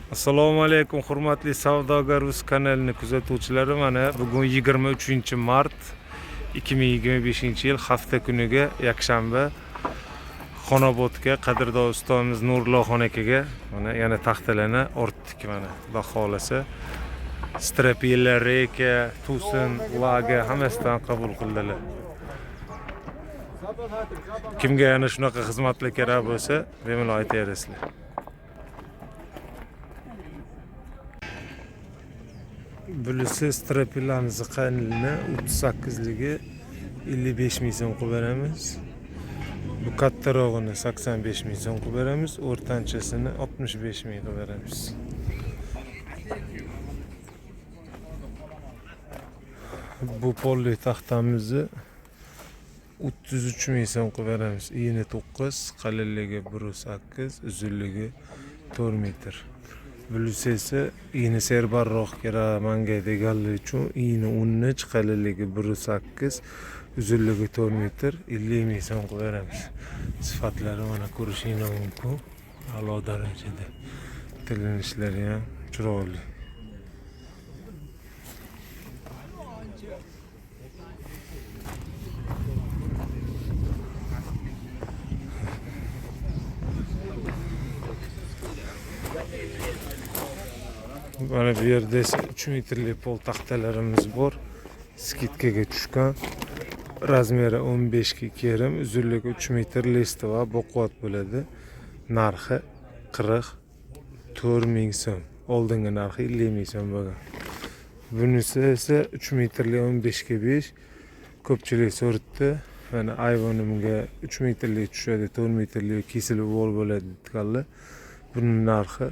Assalomu alaykum hurmatli savdogar uz kanalini kuzatuvchilari. Mana bugun 23-mart 2025-yil hafta kuniga yakshanba Xonobodga qadrdon ustamiz Nurullohxon akaga mana yana taxtalarni ortdik. Mana Xudo xolasa strapiyalar, reka, tusin, laga hammasidan qabul qildilar. Kimga yana shunaqa xizmatlar kerak bo'lsa, bemalol aytaverasizlar. Bulisi strapiyalarimizni qanilini 38 ligi 55 ming so'm qilib beramiz. Bu kattarog'ini 85 ming so'm qilib beramiz, o'rtanchasini 65 ming qilib beramiz. Bu polli taxtamizni 33 ming so'm qilib beramiz. Eni 9, qalinligi 1.8, uzunligi 4 metr. Bulisi esa eni serbarroq kerak menga deganlik uchun eni 13, qalinligi 1.8, uzunligi 4 metr, 50 ming so'm qilib beramiz. Sifatlari mana ko'rishingiz mumkin. A'lo darajada. Tilinishlari ham chiroyli. Mana bu yerda 3 metrli pol taxtalarimiz bor. Skidkaga tushgan. Razmeri 15 ga 2,5, uzunligi 3 metr, listi va boqvat bo'ladi. Narxi 44 ming so'm. Oldingi narxi 50 ming so'm bo'lgan. Bunisi esa 3 metrli 15 ga 5. Ko'pchilik so'rtdi. Mana ayvonimga 3 metrli tushadi, 4 metrli kesilib bo'ladi deganlar. Buning narxi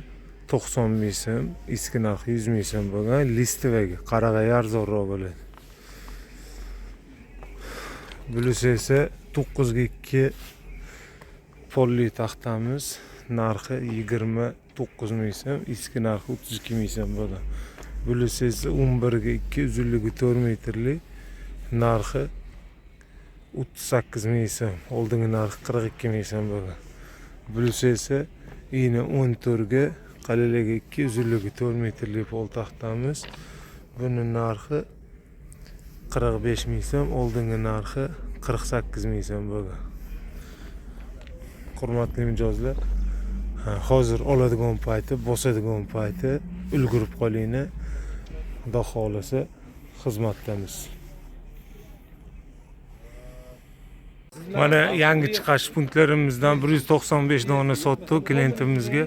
90 ming so'm, eski narxi 100 ming so'm bo'lgan. Listivaga qarag'a arzonroq bo'ladi. Bulisi esa 9 ga 2 polli taxtamiz, narxi 29 ming so'm, eski narxi 32 ming so'm bo'lgan. Bulisi esa 11 ga 2, uzunligi 4 metrli, narxi 38 ming so'm, oldingi narxi 42 ming so'm bo'lgan. Bulisi esa eni 14 ga, qalinligi 2, uzunligi 4 metrli pol taxtamiz. Buning narxi 45 ming so'm, oldingi narxi 48 ming so'm bo'lgan. Hurmatli mijozlar, hozir oladigan payti, bosadigan payti ulgurib qolinglar. Xudo xolasa xizmatdamiz. Mana yangi chiqish punktlarimizdan 195 dona sotdik klientimizga.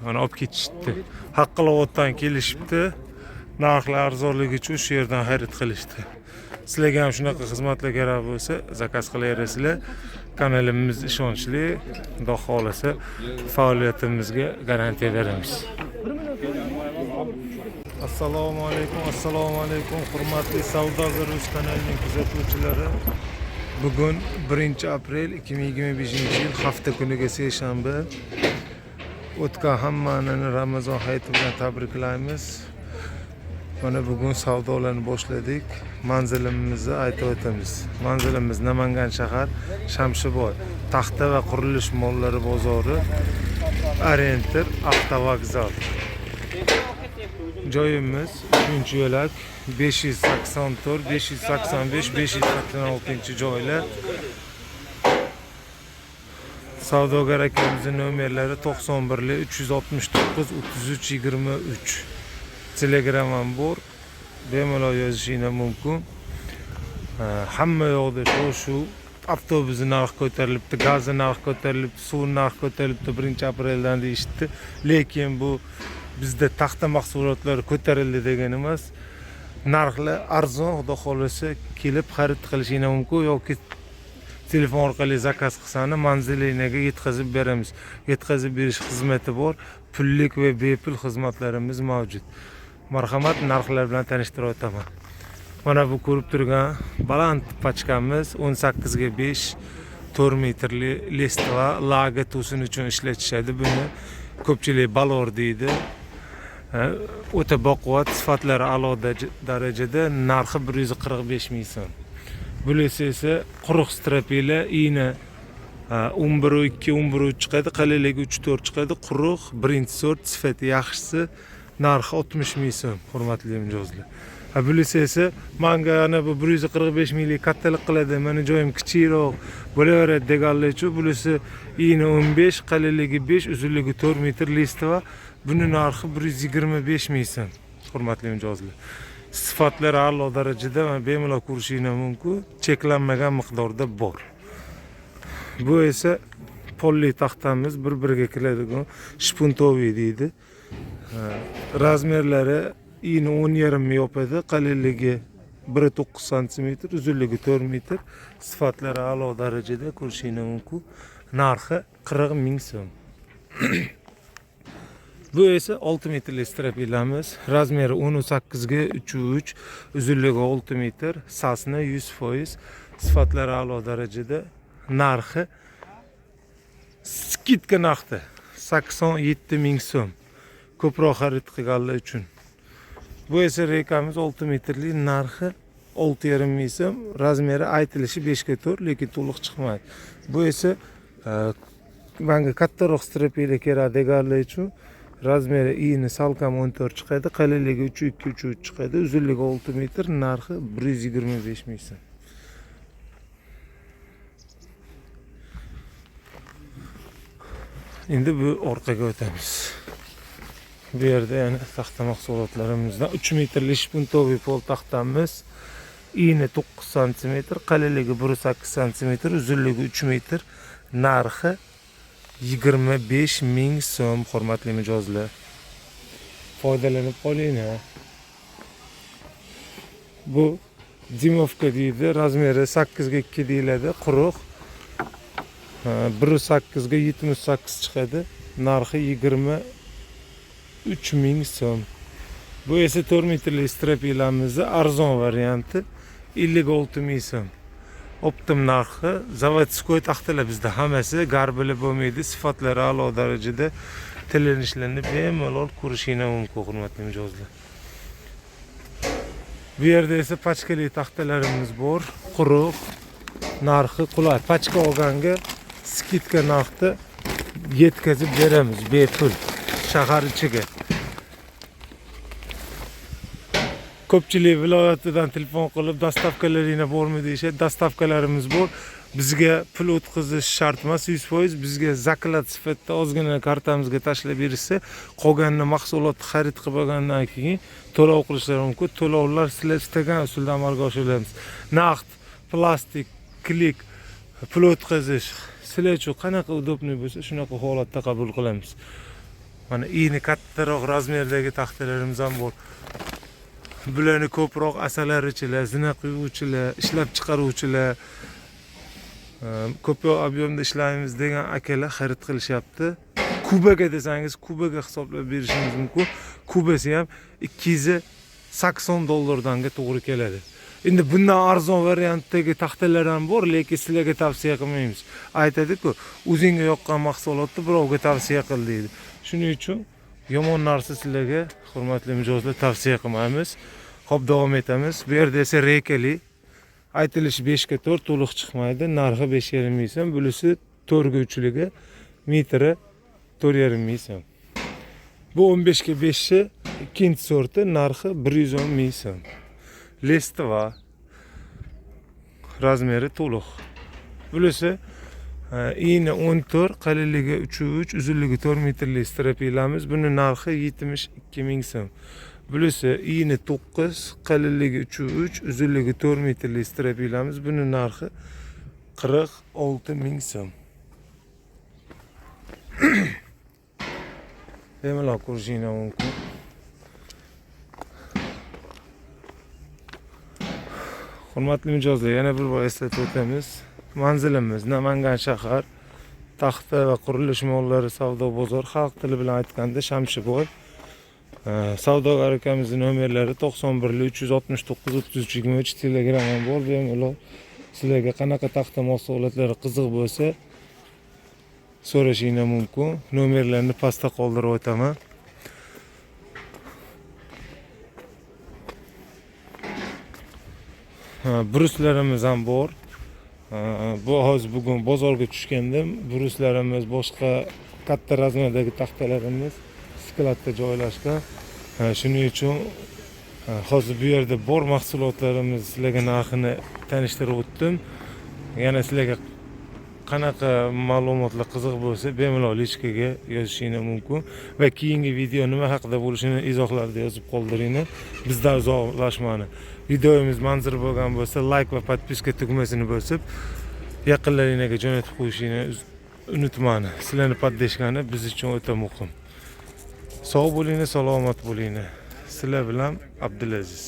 Mana olib ketishdi. Haqqiloboddan kelishibdi. Narxlar arzonligi uchun shu yerdan xarid qilishdi. Sizlarga ham shunaqa xizmatlar kerak bo'lsa, zakaz qilaverasizlar. Kanalimiz ishonchli, Xudo xolasa faoliyatimizga garantiya beramiz. Assalomu alaykum, hurmatli savdogar uz kanalining kuzatuvchilari. Bugun 1-aprel 2025-yil hafta kuniga seshanba. O'tgan hammani Ramazon hayiti bilan tabriklaymiz. Mana bugun savdolarni boshladik. Manzilimizni aytib o'tamiz. Manzilimiz Namangan shahar, Shamshiboy, taxta va qurilish mollari bozori, Orientir avtovokzal. Joyimiz 3-yo'lak 584, 585, 586-joylar. Savdogar akamizning nomerlari 91 369 33 23. Telegram ham bor. Bemalol yozishingiz mumkin. Hamma yoqda shu avtobusning narxi ko'tarilibdi, gazni narxi ko'tarilibdi, suv narxi ko'tarilibdi 1-apreldan deyishdi. Lekin bu bizda taxta mahsulotlari ko'tarildi degan emas. Narxlar arzon, Xudo xolasa kelib xarid qilishingiz mumkin yoki telefon orqali zakaz qilsangiz manzilingizga yetkazib beramiz. Yetkazib berish xizmati bor. Pullik va bepul xizmatlarimiz mavjud. Marhamat, narxlar bilan tanishtirib o'taman. Mana bu ko'rib turgan baland pachkamiz 18 ga 5, 4 metrli listva, laga tusin uchun ishlatishadi. Buni ko'pchilik balor deydi. O'ta baquvvat, sifatlari a'lo darajada, narxi 145 ming so'm. Bulisi esa quruq strapila, eni 11.2 11.3 chiqadi, qalinligi 3.4 chiqadi, quruq, birinchi sort, sifati yaxshisi, narxi 60 ming so'm, hurmatli mijozlar. Bunisi esa menga ana bu 145 minglik kattalik qiladi, meni joyim kichikroq bo'laveradi deganlar uchun bunisi eni 15, qalinligi 5, uzunligi 4 metr listi va buni narxi 125 ming so'm, hurmatli mijozlar. Sifatlari a'lo darajada va bemalol ko'rishingiz mumkin, cheklanmagan miqdorda bor. Bu esa polli taxtamiz, bir-biriga keladigan shpuntoviy deydi. Razmerlari eni 10,5 yopadi, qalinligi 1.9 cm, uzunligi 4 metr. Sifatlari a'lo darajada ko'rishingiz mumkin. Narxi 40 ming so'm. Bu esa 6 metrli strapiylamiz. Razmeri 18 ga 3.3, uzunligi 6 metr, sasni 100%. Sifatlari a'lo darajada. Narxi skidka narxi 87 ming so'm. Ko'proq xarid qilganlar uchun. Bu esa rekamiz 6 metrli, narxi 6,5 ming so'm. Razmeri aytilishi 5 ga 4, lekin to'liq chiqmaydi. Bu esa menga kattaroq strapiylar kerak deganlar uchun razmeri eni salkam 14 chiqadi, qalinligi 3.2 3.3 chiqadi, uzunligi 6 metr, narxi 125 ming so'm. Endi bu orqaga o'tamiz. Bu yerda yana taxta mahsulotlarimizdan 3 metrli shpuntoviy pol taxtamiz. Eni 9 cm, qalinligi 1.8 cm, uzunligi 3 metr, narxi 25 ming so'm, hurmatli mijozlar. Foydalanib qoling. Bu dimovka deydi, razmeri 8 ga 2 deyiladi, quruq. 1.8 ga 78 chiqadi, narxi 23 ming so'm. Bu esa 4 metrli strapiylamizni arzon varianti, 56 ming so'm. Optim narxi, zavodskoy taxtalar bizda hammasi garbili bo'lmaydi, sifatlari a'lo darajada, tilanishlarni bemalol ko'rishingiz mumkin, hurmatli mijozlar. Bu yerda esa pachkali taxtalarimiz bor, quruq, narxi qulay. Pachka olganga skidka narxda yetkazib beramiz bepul shahar ichiga. Ko'pchilik viloyatidan telefon qilib dastavkalaringlar bormi deyishadi. Dastavkalarimiz bor. Bizga pul o'tkazish shart emas, 100%. Bizga zaklad sifatida ozgina kartamizga tashlab berishsa, qolganini mahsulotni xarid qilib olgandan keyin to'lov qilishlari mumkin. To'lovlar sizlar istagan usulda amalga oshiramiz. Naqd, plastik, klik, pul o'tkazish sizlar uchun qanaqa udobniy bo'lsa, shunaqa holatda qabul qilamiz. Mana eni kattaroq razmerdagi taxtalarimiz ham bor. Bularni ko'proq asalarichilar, zina quyuvchilar, ishlab chiqaruvchilar, ko'p ob'yomda ishlaymiz degan akalar xarid qilishyapti. Kubaga desangiz, kubaga hisoblab berishingiz mumkin. Kubasi ham $280 to'g'ri keladi. Endi bundan arzon variantdagi taxtalar ham bor, lekin sizlarga tavsiya qilmaymiz. Aytadi-ku, o'zingga yoqqan mahsulotni birovga tavsiya qil deydi. Shuning uchun yomon narsa sizlarga, hurmatli mijozlar, tavsiya qilmaymiz. Xo'p, davom etamiz. Bu yerda esa rekali, aytilishi 5 ga 4, to'liq chiqmaydi, narxi 5,5 ming so'm. Bunisi 4 ga 3ligi, metri 4,5 ming so'm. Bu 15 ga 5 ikkinchi sorti, narxi 110 ming so'm. Lestiva, razmeri to'liq. Bunisi eni 14, qalinligi 3.3, uzunligi 4 metrli strapiylamiz. Buni narxi 72 ming so'm. Bunisi eni 9, qalinligi 3.3, uzunligi 4 metrli strapiylamiz. Buni narxi 46 ming so'm. Bemalol ko'rishingiz mumkin. Hurmatli mijozlar, yana bir bor eslatib o'tamiz. Manzilimiz Namangan shahar, taxta va qurilish mollari savdo bozor, xalq tili bilan aytganda Shamshiboy. Savdogar akamizning nomerlari 91 369 33 23, Telegram ham bor. Bemalol sizlarga qanaqa taxta mahsulotlari qiziq bo'lsa, so'rashingiz mumkin. Nomerlarni pastda qoldirib o'taman. Bruslarimiz ham bor. Bu hozir bugun bozorga tushgandim. Bruslarimiz, boshqa katta razmerdagi taxtalarimiz skladda joylashgan. Shuning uchun hozir bu yerda bor mahsulotlarimiz sizlarga narxini tanishtirib o'tdim. Yana sizlarga qanaqa ma'lumotlar qiziq bo'lsa, bemalol lichkaga yozishingiz mumkin va keyingi video nima haqida bo'lishini izohlarda yozib qoldiringlar. Bizdan uzoqlashmani. Videomiz manzur bo'lgan bo'lsa, like va podpiska tugmasini bosib, yaqinlaringizga jo'natib qo'yishingizni unutmang. Sizlarni poddeshkani biz uchun o'ta muhim. Sog' bo'linglar, salomat bo'linglar. Sizlar bilan Abdulaziz.